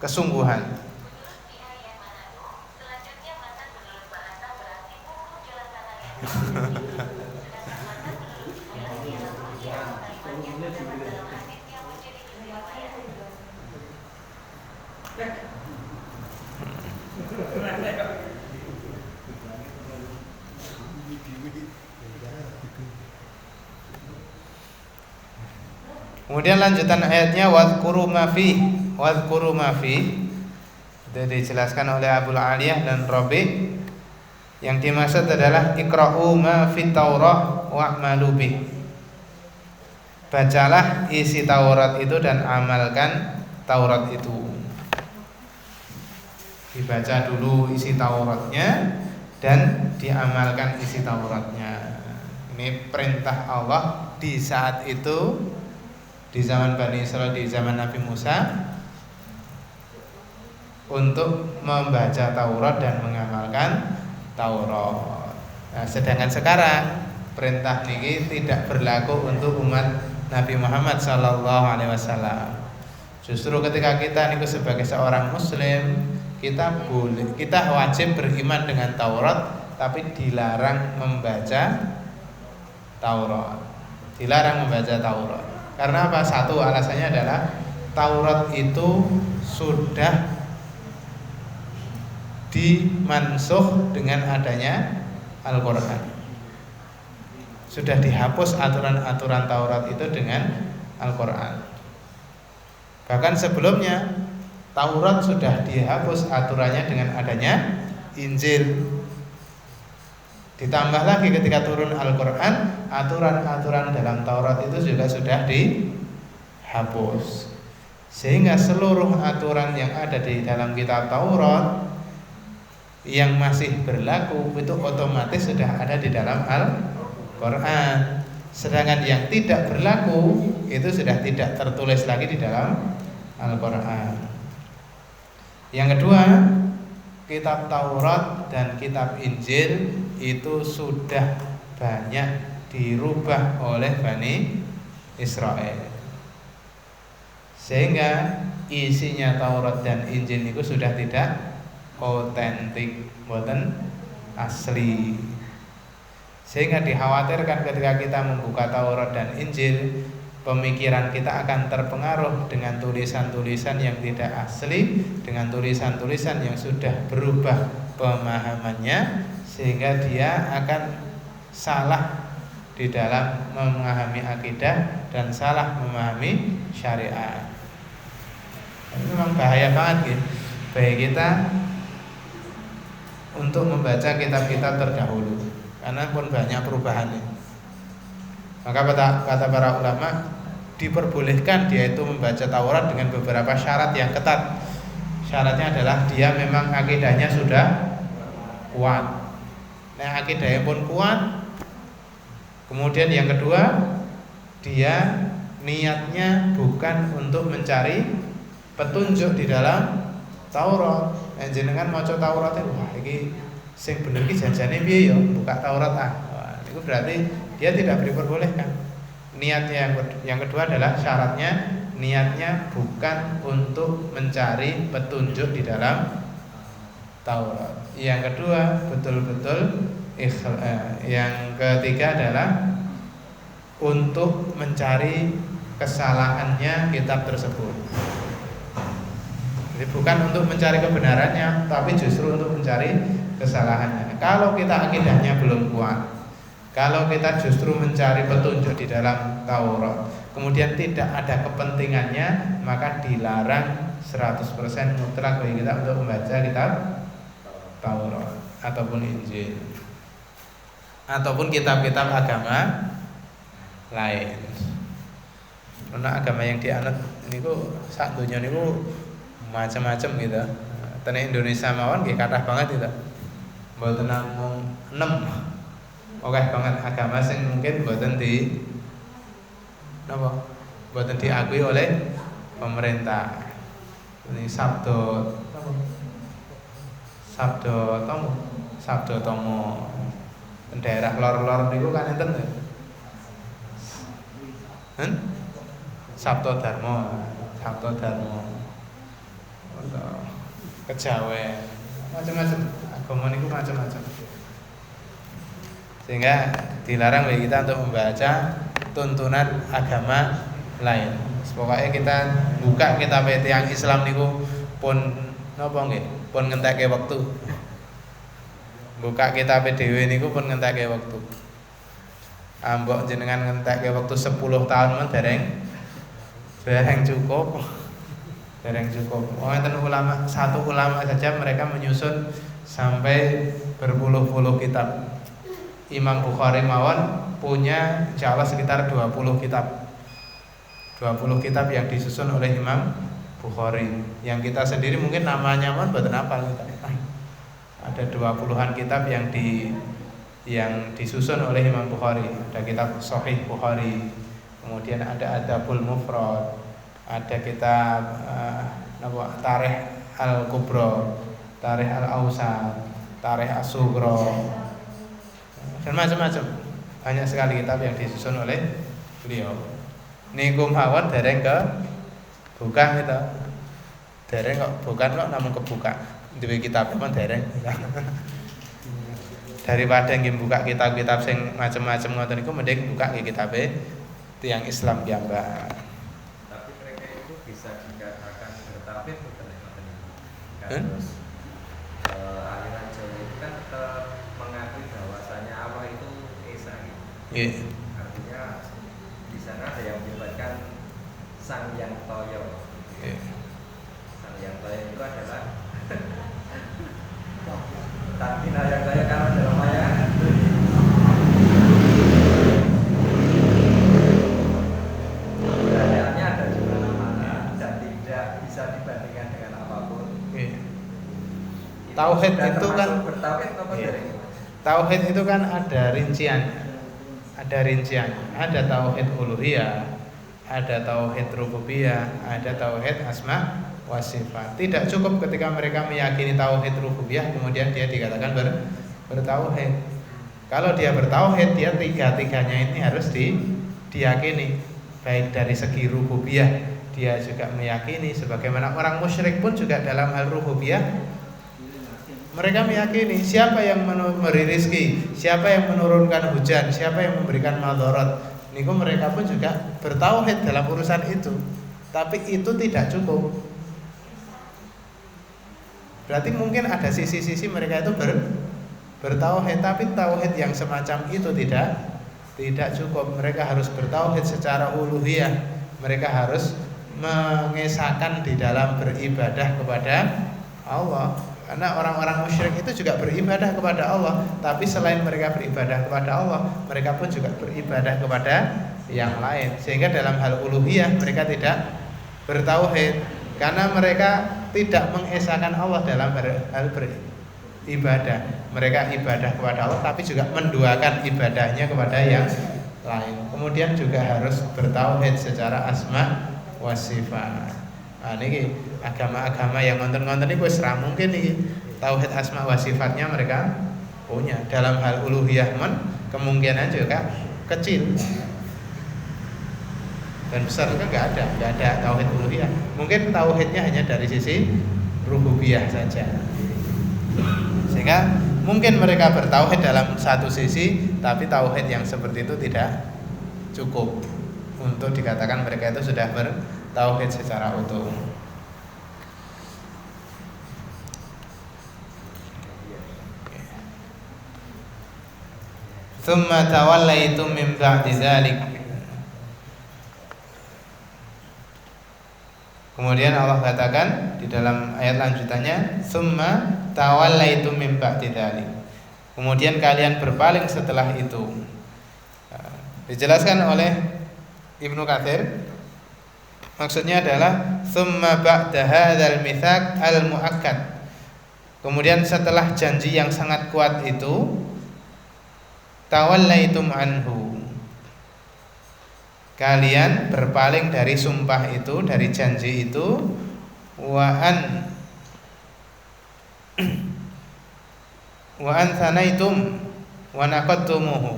kesungguhan. Kemudian lanjutan ayatnya wadhkuru ma fi, wadhkuru ma fi. Itu dijelaskan oleh Abul Aliyah dan Rabi. Yang dimaksud adalah iqra'u ma fit Taurah wa'malu bih. Bacalah isi Taurat itu dan amalkan Taurat itu. Dibaca dulu isi Tauratnya dan diamalkan isi Tauratnya. Ini perintah Allah di saat itu, di zaman Bani Israil, di zaman Nabi Musa, untuk membaca Taurat dan mengamalkan Taurat. Nah, sedangkan sekarang perintah niki tidak berlaku untuk umat Nabi Muhammad SAW. Justru ketika kita niku sebagai seorang Muslim, kita wajib beriman dengan Taurat tapi dilarang membaca Taurat. Dilarang membaca Taurat. Karena apa? Satu, alasannya adalah Taurat itu sudah dimansuh dengan adanya Al-Quran. Sudah dihapus aturan-aturan Taurat itu dengan Al-Quran. Bahkan sebelumnya Taurat sudah dihapus aturannya dengan adanya Injil. Ditambah lagi ketika turun Al-Quran, aturan-aturan dalam Taurat itu juga sudah dihapus. Sehingga seluruh aturan yang ada di dalam kitab Taurat yang masih berlaku itu otomatis sudah ada di dalam Al-Quran. Sedangkan yang tidak berlaku itu sudah tidak tertulis lagi di dalam Al-Quran. Yang kedua, kitab Taurat dan kitab Injil itu sudah banyak dirubah oleh Bani Israel, sehingga isinya Taurat dan Injil itu sudah tidak otentik, boten asli. Sehingga dikhawatirkan ketika kita membuka Taurat dan Injil, pemikiran kita akan terpengaruh dengan tulisan-tulisan yang tidak asli, dengan tulisan-tulisan yang sudah berubah pemahamannya, sehingga dia akan salah di dalam memahami akidah dan salah memahami syariat. Ini memang bahaya banget gitu bagi kita untuk membaca kitab-kitab terdahulu, karena pun banyak perubahannya. Maka kata para ulama, diperbolehkan dia itu membaca Taurat dengan beberapa syarat yang ketat. Syaratnya adalah dia memang akidahnya sudah kuat. Nah, akidahnya pun kuat. Kemudian yang kedua, dia niatnya bukan untuk mencari petunjuk di dalam Taurat. Jenengan maca Taurat itu, wah iki sing bener iki janjane piye ya, buka Taurat ah. Wah, itu berarti dia tidak diperbolehkan. Niatnya yang kedua adalah syaratnya niatnya bukan untuk mencari petunjuk di dalam Taurat. Yang kedua betul-betul yang ketiga adalah untuk mencari kesalahannya kitab tersebut. Jadi bukan untuk mencari kebenarannya, tapi justru untuk mencari kesalahannya. Kalau kita akidahnya belum kuat, kalau kita justru mencari petunjuk di dalam Taurat, kemudian tidak ada kepentingannya, maka dilarang 100% mutlak bagi kita untuk membaca kitab Taurat ataupun Injil ataupun kitab-kitab agama lain. Karena agama yang dianut niku sak donya niku macam-macam gitu. Tene Indonesia mawon nggih kathah banget itu. Mboten namung 6. Oke banget agama sing mungkin mboten di napa? Mboten diakui oleh pemerintah. Ini Sabdo napa? Sabdo Tomo. Daerah lor-lor niku kan enten lho. Sabdo Darmo. Kejawen, macam-macam agama niku macam-macam. Sehingga dilarang bagi kita untuk membaca tuntunan agama lain. Pokoknya kita buka kitab yang Islam niku pun napa nggih? Pun ngentekke wektu. Buka kitab dhewe niku pun ngentekke wektu. Ambok jenengan ngentekke wektu 10 tahun men dereng cukup. Oh, enten ulama, satu ulama saja mereka menyusun sampai berpuluh-puluh kitab. Imam Bukhari mawon punya insyaallah sekitar 20 kitab. 20 kitab yang disusun oleh Imam Bukhari. Yang kita sendiri mungkin namanya mawon mboten hafal kita. Ada 20-an kitab yang disusun oleh Imam Bukhari. Ada kitab Sahih Bukhari. Kemudian ada Adabul Mufrad. Ada kitab Tarikh Al-Kubra, Tarikh Al-Awsat, Tarikh As-Sughra, dan macam-macam. Banyak sekali kitab yang disusun oleh beliau. Niku mawon dereng ke buka kita. Dereng kok bukan kok namun kebuka. Duwe kitab men dereng. daripada nggih buka kitab-kitab sing macam-macam ngoten niku mending buka nggih kitabe tiyang Islam piyambak. Tapi mereka itu bisa dikatakan bertauhid bukan ngoten niku. Terus aliran Jawa itu kan tetap mengakui bahwasanya Allah itu esa gitu. Nggih. Artinya di sana ada yang menyebutkan Sang Yang Toyo. Sang Yang Toyo itu adalah tapi yang Toyo karena dalam ayat keberadaannya ada di mana-mana dan tidak bisa dibandingkan dengan apapun. Tauhid itu kan bertauhid apa dari? Tauhid itu kan ada rinciannya. Ada tauhid uluhiyah, ada tauhid rububiyah, ada tauhid asma wa sifat. Tidak cukup ketika mereka meyakini tauhid rububiyah kemudian dia dikatakan bertauhid. Kalau dia bertauhid, dia tiga-tiganya ini harus diyakini. Baik dari segi rububiyah, dia juga meyakini sebagaimana orang musyrik pun juga dalam hal rububiyah mereka meyakini siapa yang memberi rizki, siapa yang menurunkan hujan, siapa yang memberikan madharat. Niku mereka pun juga bertauhid dalam urusan itu. Tapi itu tidak cukup. Berarti mungkin ada sisi-sisi mereka itu bertauhid, tapi tauhid yang semacam itu tidak cukup. Mereka harus bertauhid secara uluhiyah. Mereka harus mengesahkan di dalam beribadah kepada Allah. Karena orang-orang musyrik itu juga beribadah kepada Allah, tapi selain mereka beribadah kepada Allah, mereka pun juga beribadah kepada yang lain. Sehingga dalam hal uluhiyah mereka tidak bertauhid, karena mereka tidak mengesahkan Allah dalam hal beribadah. Mereka ibadah kepada Allah, tapi juga menduakan ibadahnya kepada yang lain. Kemudian juga harus bertauhid secara asma wa sifat. Nah, ini agama-agama yang ngonten-ngonten ini wis ra mungkin iki tauhid asma wa sifatnya mereka punya. Dalam hal uluhiyah kemungkinan juga kecil. Dan besar itu enggak ada tauhid uluhiyah. Mungkin tauhidnya hanya dari sisi rububiyah saja. Sehingga mungkin mereka bertauhid dalam satu sisi, tapi tauhid yang seperti itu tidak cukup untuk dikatakan mereka itu sudah bertauhid secara utuh. Tsumma tawallaitum min ba'di dzalik. Kemudian Allah katakan di dalam ayat lanjutannya, tsumma tawallaitum min ba'di dzalik. Kemudian kalian berpaling setelah itu. Dijelaskan oleh Ibnu Katsir, maksudnya adalah tsumma ba'da hadzal mitsaq al-muakkad. Kemudian setelah janji yang sangat kuat itu, tawallaitum anhu, kalian berpaling dari sumpah itu, dari janji itu, wa an sanaitum wa naqadtumuhu,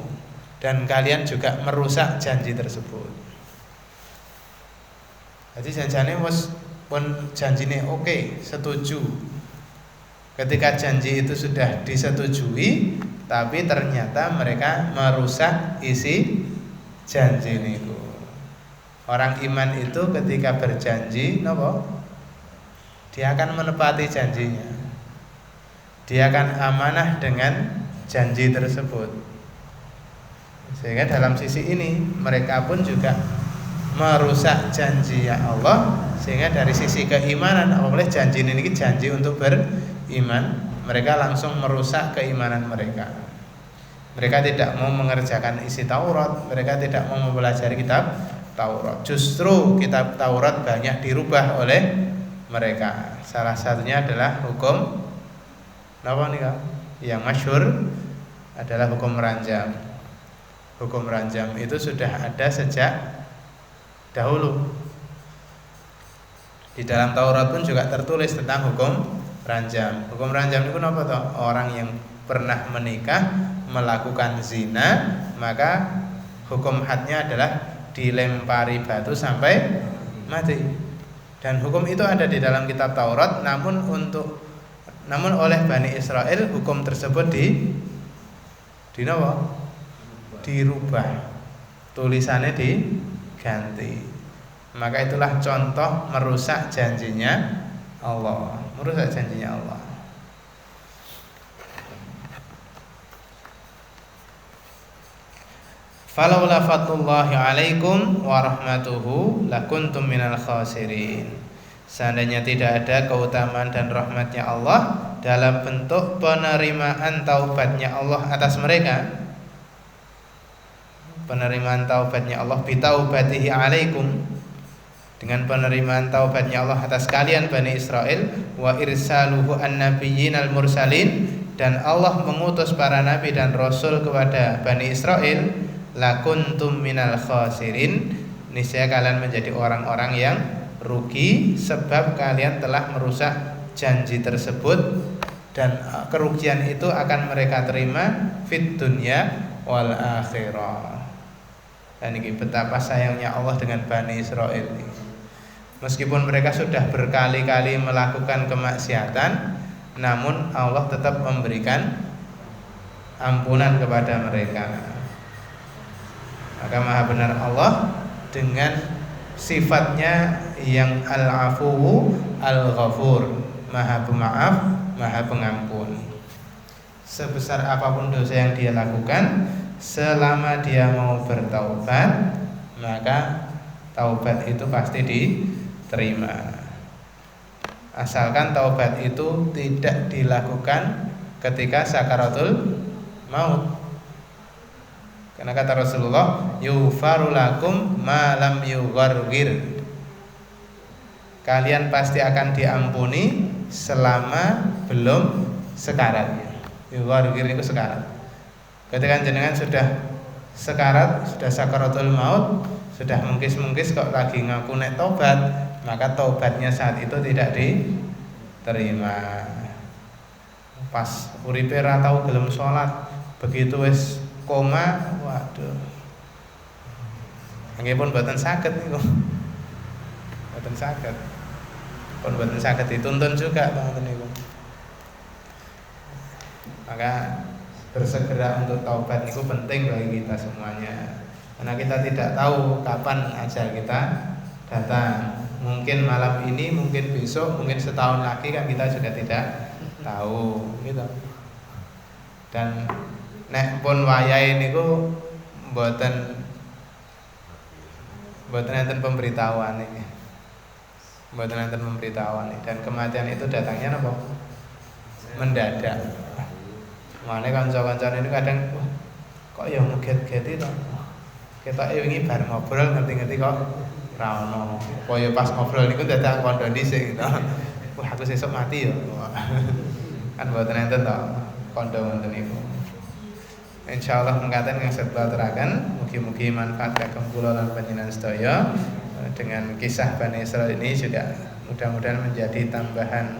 dan kalian juga merusak janji tersebut. Jadi janjane wis pun janjine oke, setuju. Ketika janji itu sudah disetujui, tapi ternyata mereka merusak isi janji niku. Orang iman itu ketika berjanji, napa? Dia akan menepati janjinya. Dia akan amanah dengan janji tersebut. Sehingga dalam sisi ini mereka pun juga merusak janji ya Allah. Sehingga dari sisi keimanan, apabila janji ini janji untuk beriman, mereka langsung merusak keimanan mereka. Mereka tidak mau mengerjakan isi Taurat, mereka tidak mau mempelajari kitab Taurat. Justru kitab Taurat banyak dirubah oleh mereka. Salah satunya adalah hukum apa nih Kak? Yang masyhur adalah hukum ranjam. Hukum ranjam itu sudah ada sejak dahulu. Di dalam Taurat pun juga tertulis tentang hukum ranjam. Hukum ranjam itu apa toh? Orang yang pernah menikah melakukan zina, maka hukum hadnya adalah dilempari batu sampai mati. Dan hukum itu ada di dalam kitab Taurat, namun oleh Bani Israel hukum tersebut dirubah, tulisannya diganti. Maka itulah contoh merusak janjinya Allah, merusak janjinya Allah. Falaula fadlullahi alaikum wa rahmatuhu lakuntum minal khasirin. Seandainya tidak ada keutamaan dan rahmatnya Allah dalam bentuk penerimaan taubatnya Allah atas mereka, penerimaan taubatnya Allah bitaubatihi alaikum, dengan penerimaan taubatnya Allah atas kalian Bani Israel, wa irsaluhu an-nabiyyin al-mursalin, dan Allah mengutus para nabi dan rasul kepada Bani Israel, lakuntum minal khasirin, niscaya kalian menjadi orang-orang yang rugi sebab kalian telah merusak janji tersebut, dan kerugian itu akan mereka terima fid dunya wal akhirah. Dan ini betapa sayangnya Allah dengan Bani Israel. Meskipun mereka sudah berkali-kali melakukan kemaksiatan, namun Allah tetap memberikan ampunan kepada mereka. Maka maha benar Allah dengan sifatnya yang al-afuwu al-ghafur, maha pemaaf, maha pengampun. Sebesar apapun dosa yang dia lakukan, selama dia mau bertaubat, maka taubat itu pasti diterima. Asalkan taubat itu tidak dilakukan ketika sakaratul maut. Karena kata Rasulullah, yufaru lakum ma lam yughargir, kalian pasti akan diampuni selama belum sekarat. Yughargir itu sekarat. Ketika jenengan sudah sekarat, sudah sakaratul maut, sudah mungkis-mungkis kok lagi ngaku nek tobat, maka tobatnya saat itu tidak diterima. Pas uripe ra tau gelem salat, begitu wis koma, waduh, nggih pun mboten saged niku. Mboten saged. Pun mboten saged dituntun juga ngoten niku. Maka bersegera untuk taubat itu penting bagi kita semuanya. Karena kita tidak tahu kapan ajal kita datang. Mungkin malam ini, mungkin besok, mungkin setahun lagi kan kita juga tidak tahu gitu. Dan nek pun wayahe niku mboten enten pemberitahuan iki. Mboten enten pemberitahuan, dan kematian itu datangnya napa? Mendadak. Mane kanca-kancane ini kadang kok ya ngeget-geti to. Ketoke wingi bar ngobrol ngerti-ngerti kok ra ono. Kaya pas ngobrol niku dadak kondo dhisik gitu. Wah, aku sesuk mati ya. Kan mboten enten to kondo ngoten niku. Insyaallah mengatakan yang saya terakan, mugi-mugi manfaat kagem kula lan panjenengan sedaya. Dengan kisah Bani Israil ini juga mudah-mudahan menjadi tambahan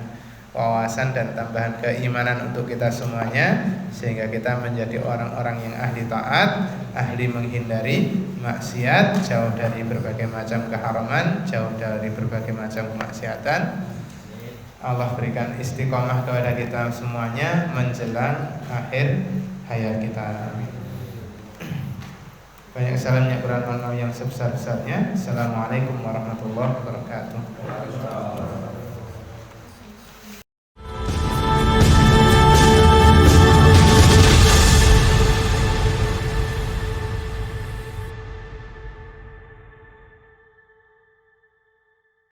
wawasan dan tambahan keimanan untuk kita semuanya, sehingga kita menjadi orang-orang yang ahli taat, ahli menghindari maksiat, jauh dari berbagai macam keharaman, jauh dari berbagai macam kemaksiatan. Allah berikan istiqomah kepada kita semuanya menjelang akhir hayat kita. Banyak salamnya Quran yang sebesar-besarnya. Assalamualaikum warahmatullahi wabarakatuh.